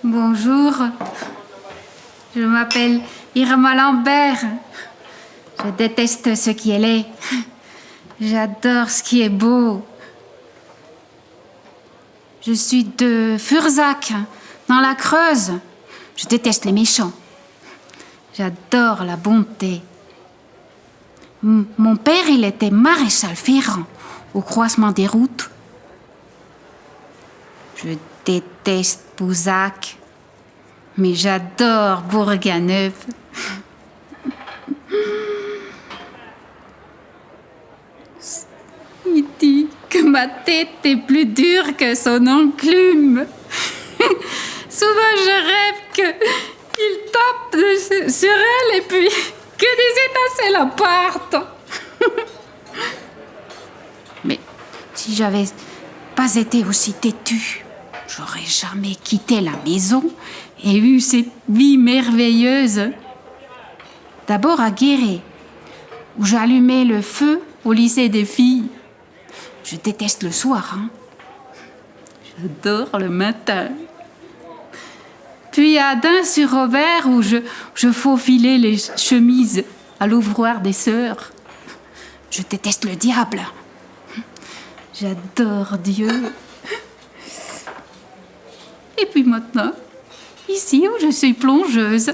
Bonjour, je m'appelle Irma Lambert. Je déteste ce qui est laid. J'adore ce qui est beau. Je suis de Furzac, dans la Creuse. Je déteste les méchants. J'adore la bonté. Mon père, il était maréchal ferrant au croisement des routes. Je déteste Bouzac, mais j'adore Bourganeuf. Il dit que ma tête est plus dure que son enclume. Souvent, je rêve qu'il tape sur elle et puis que des étincelles partent. Mais si j'avais pas été aussi têtue, j'aurais jamais quitté la maison et eu cette vie merveilleuse. D'abord à Guéret, où j'allumais le feu au lycée des filles. Je déteste le soir, hein. J'adore le matin. Puis à Dain-sur-Aubert, où je faufilais les chemises à l'ouvroir des sœurs. Je déteste le diable. J'adore Dieu. Et puis maintenant, ici où je suis plongeuse.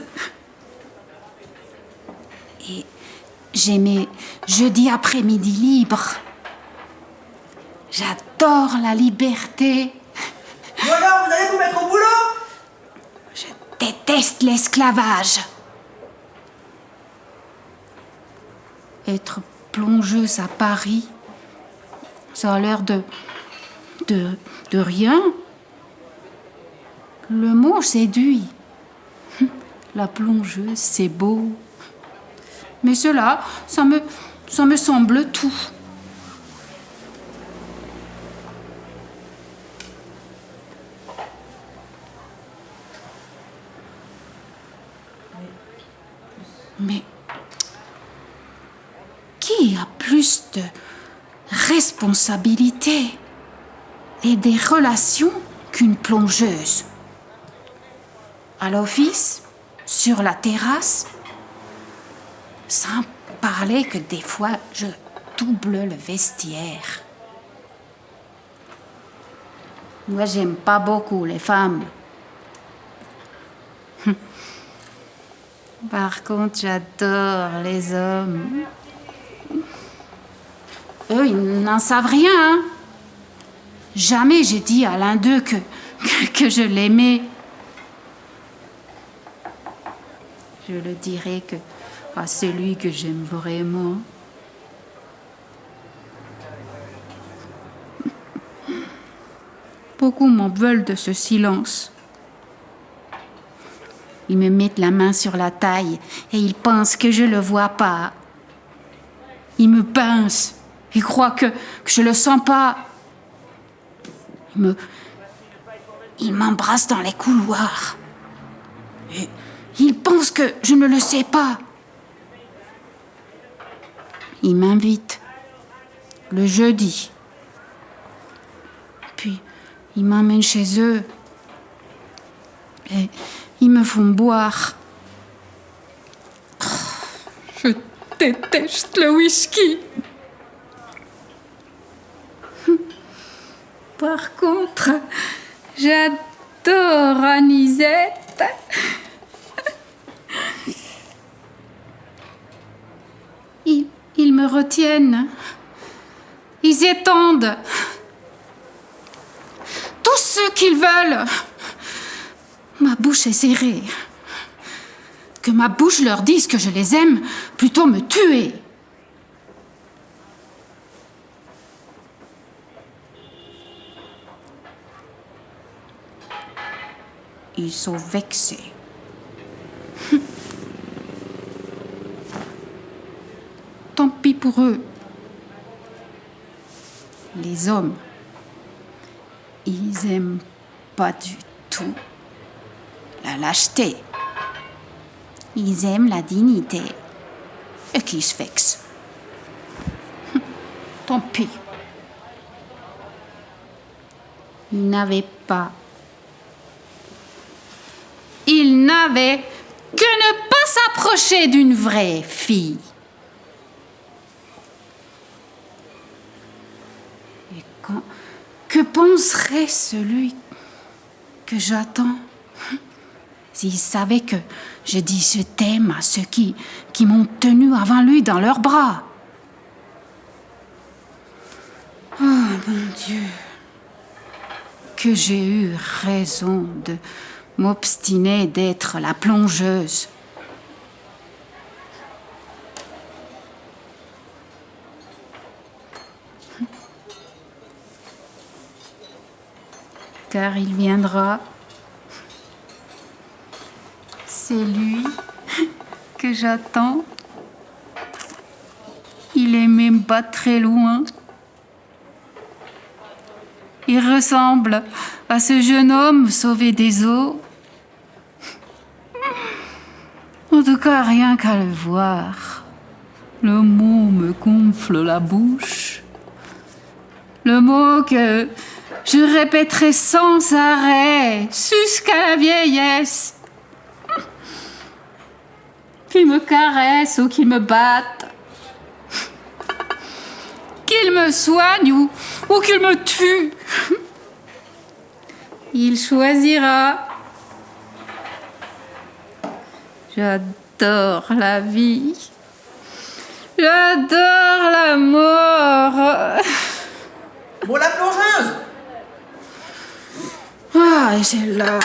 Et j'ai mes jeudis après-midi libres. J'adore la liberté. Voilà, vous allez vous mettre au boulot? Je déteste l'esclavage. Être plongeuse à Paris, ça a l'air de rien. Le mot séduit. La plongeuse, c'est beau. Mais cela, ça me semble tout. Mais qui a plus de responsabilité et des relations qu'une plongeuse? À l'office, sur la terrasse, sans parler que des fois je double le vestiaire. Moi, j'aime pas beaucoup les femmes. Par contre, j'adore les hommes. Eux, ils n'en savent rien, hein. Jamais j'ai dit à l'un d'eux que je l'aimais. Je le dirai à celui que j'aime vraiment. Beaucoup m'en veulent de ce silence. Ils me mettent la main sur la taille et ils pensent que je le vois pas. Ils me pincent. Ils croient que je le sens pas. Ils m'embrassent dans les couloirs. Et ils pensent que je ne le sais pas. Ils m'invitent le jeudi. Puis ils m'emmènent chez eux. Et ils me font boire. Je déteste le whisky. Par contre, j'adore Anisette. Ils me retiennent. Ils étendent. Tout ce qu'ils veulent. Ma bouche est serrée. Que ma bouche leur dise que je les aime, plutôt me tuer. Ils sont vexés. Tant pis pour eux. Les hommes, ils aiment pas du tout la lâcheté. Ils aiment la dignité. Et qui se vexent. Tant pis. Ils n'avaient pas n'avait que ne pas s'approcher d'une vraie fille. Et que penserait celui que j'attends s'il savait que je dis je t'aime à ceux qui m'ont tenu avant lui dans leurs bras? Oh mon Dieu, que j'ai eu raison de m'obstiner d'être la plongeuse. Car il viendra. C'est lui que j'attends. Il est même pas très loin. Il ressemble à ce jeune homme sauvé des eaux. En tout cas, rien qu'à le voir, le mot me gonfle la bouche. Le mot que je répéterai sans arrêt jusqu'à la vieillesse. Qu'il me caresse ou qu'il me batte. Qu'il me soigne ou qu'il me tue. Il choisira. J'adore la vie. J'adore la mort. Bon, la plongeuse! Ah, j'ai là.